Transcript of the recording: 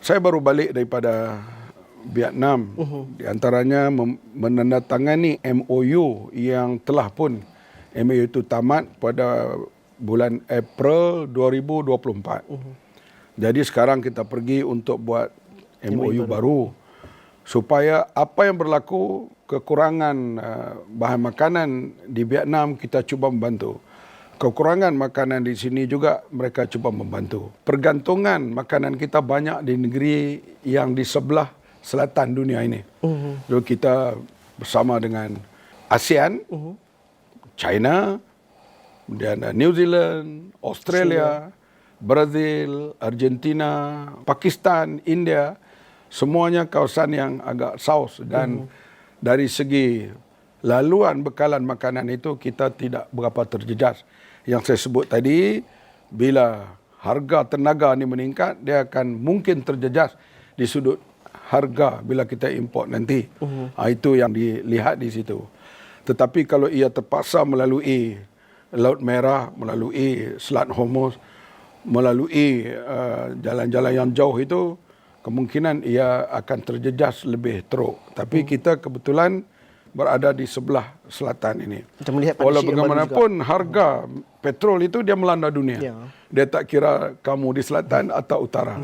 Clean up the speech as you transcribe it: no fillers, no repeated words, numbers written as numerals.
Saya baru balik daripada Vietnam. Di antaranya menandatangani MOU yang telah pun MOU itu tamat pada bulan April 2024. Jadi sekarang kita pergi untuk buat MOU baru supaya apa yang berlaku kekurangan bahan makanan di Vietnam kita cuba membantu. Kekurangan makanan di sini juga mereka cuba membantu. Pergantungan makanan kita banyak di negeri yang di sebelah selatan dunia ini. Jadi kita bersama dengan ASEAN, China, kemudian New Zealand, Australia, Brazil, Argentina, Pakistan, India, semuanya kawasan yang agak south dan dari segi laluan bekalan makanan itu kita tidak berapa terjejas. Yang saya sebut tadi, bila harga tenaga ini meningkat, dia akan mungkin terjejas di sudut harga bila kita import nanti. Itu yang dilihat di situ. Tetapi kalau ia terpaksa melalui Laut Merah, melalui Selat Hormuz, melalui jalan-jalan yang jauh itu, kemungkinan ia akan terjejas lebih teruk. Tapi kita kebetulan berada di sebelah selatan ini. Walau bagaimanapun harga petrol itu dia melanda dunia. Dia tak kira kamu di selatan atau utara.